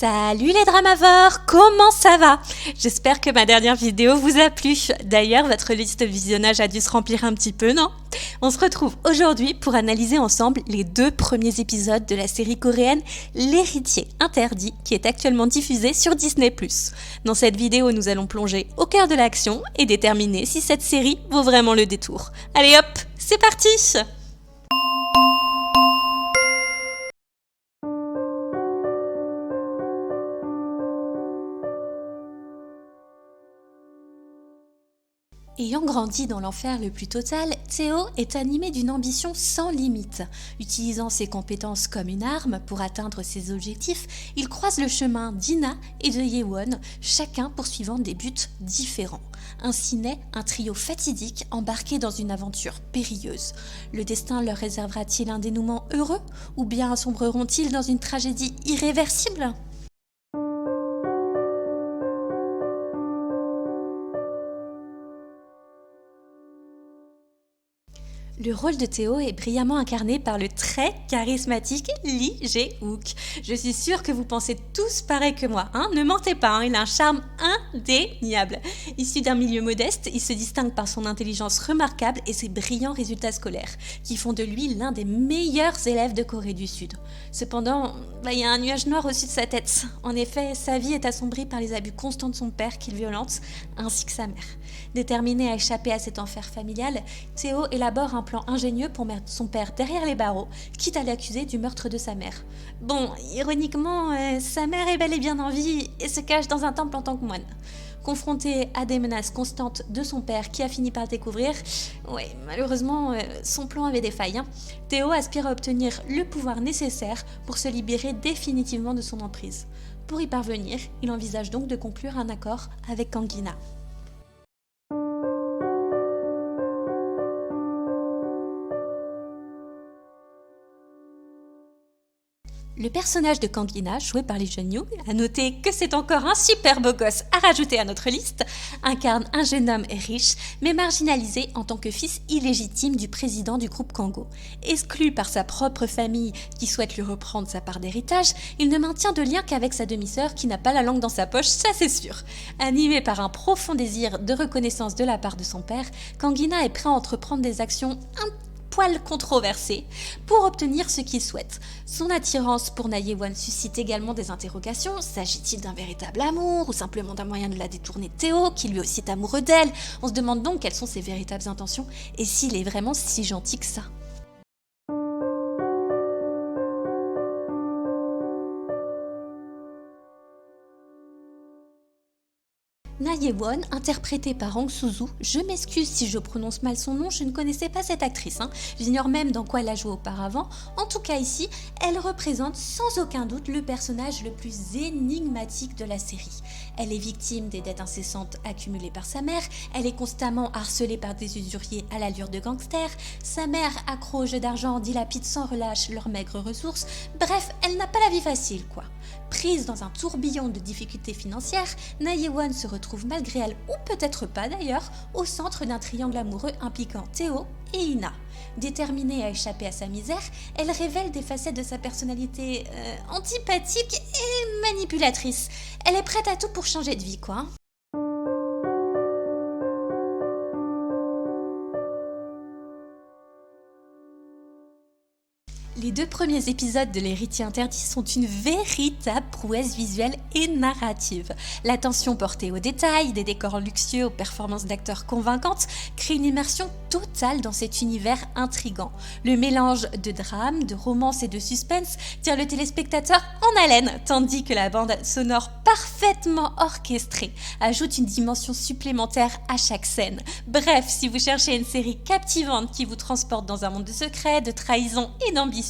Salut les dramavores, comment ça va? J'espère que ma dernière vidéo vous a plu. D'ailleurs, votre liste de visionnage a dû se remplir un petit peu, non? On se retrouve aujourd'hui pour analyser ensemble les 2 premiers épisodes de la série coréenne L'Héritier Interdit, qui est actuellement diffusée sur Disney+. Dans cette vidéo, nous allons plonger au cœur de l'action et déterminer si cette série vaut vraiment le détour. Allez hop, c'est parti! Ayant grandi dans l'enfer le plus total, Théo est animé d'une ambition sans limite. Utilisant ses compétences comme une arme pour atteindre ses objectifs, il croise le chemin d'Ina et de Yewon, chacun poursuivant des buts différents. Ainsi naît un trio fatidique embarqué dans une aventure périlleuse. Le destin leur réservera-t-il un dénouement heureux ou bien sombreront-ils dans une tragédie irréversible ? Le rôle de Théo est brillamment incarné par le très charismatique Lee Jae-wook. Je suis sûre que vous pensez tous pareil que moi, hein? Ne mentez pas, il a un charme indéniable. Issu d'un milieu modeste, il se distingue par son intelligence remarquable et ses brillants résultats scolaires, qui font de lui l'un des meilleurs élèves de Corée du Sud. Cependant, il y a un nuage noir au-dessus de sa tête. En effet, sa vie est assombrie par les abus constants de son père qu'il violente, ainsi que sa mère. Déterminé à échapper à cet enfer familial, Théo élabore un plan ingénieux pour mettre son père derrière les barreaux, quitte à l'accuser du meurtre de sa mère. Bon, ironiquement, sa mère est bel et bien en vie et se cache dans un temple en tant que moine. Confronté à des menaces constantes de son père qui a fini par découvrir, malheureusement, son plan avait des failles. Théo aspire à obtenir le pouvoir nécessaire pour se libérer définitivement de son emprise. Pour y parvenir, il envisage donc de conclure un accord avec Kang In-na. Le personnage de Kang In-na, joué par Lee Jun-young, à noter que c'est encore un super beau gosse à rajouter à notre liste, incarne un jeune homme riche, mais marginalisé en tant que fils illégitime du président du groupe Kangoo. Exclu par sa propre famille qui souhaite lui reprendre sa part d'héritage, il ne maintient de lien qu'avec sa demi-sœur qui n'a pas la langue dans sa poche, ça c'est sûr. Animé par un profond désir de reconnaissance de la part de son père, Kang In-na est prêt à entreprendre des actions poil controversé pour obtenir ce qu'il souhaite. Son attirance pour Na Yewon suscite également des interrogations. S'agit-il d'un véritable amour ou simplement d'un moyen de la détourner de Théo, qui lui aussi est amoureux d'elle? On se demande donc quelles sont ses véritables intentions et s'il est vraiment si gentil que ça. Na Yewon, interprétée par Hong Soo-soo, je m'excuse si je prononce mal son nom, je ne connaissais pas cette actrice, J'ignore même dans quoi elle a joué auparavant. En tout cas ici, elle représente sans aucun doute le personnage le plus énigmatique de la série. Elle est victime des dettes incessantes accumulées par sa mère, elle est constamment harcelée par des usuriers à l'allure de gangsters, sa mère, accro au jeu d'argent, dilapide sans relâche leurs maigres ressources, bref, elle n'a pas la vie facile quoi. Prise dans un tourbillon de difficultés financières, Na Yewon se retrouve malgré elle, ou peut-être pas d'ailleurs, au centre d'un triangle amoureux impliquant Théo et In-na. Déterminée à échapper à sa misère, elle révèle des facettes de sa personnalité antipathique et manipulatrice. Elle est prête à tout pour changer de vie quoi. Les 2 premiers épisodes de L'Héritier Interdit sont une véritable prouesse visuelle et narrative. L'attention portée aux détails, des décors luxueux aux performances d'acteurs convaincantes, crée une immersion totale dans cet univers intrigant. Le mélange de drame, de romance et de suspense tient le téléspectateur en haleine, tandis que la bande sonore parfaitement orchestrée ajoute une dimension supplémentaire à chaque scène. Bref, si vous cherchez une série captivante qui vous transporte dans un monde de secrets, de trahison et d'ambition,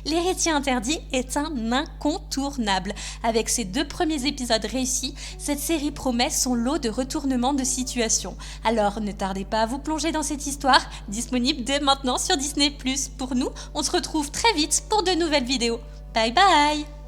L'Héritier Interdit est un incontournable. Avec ses 2 premiers épisodes réussis, cette série promet son lot de retournements de situation. Alors ne tardez pas à vous plonger dans cette histoire, disponible dès maintenant sur Disney+. Pour nous, on se retrouve très vite pour de nouvelles vidéos. Bye bye!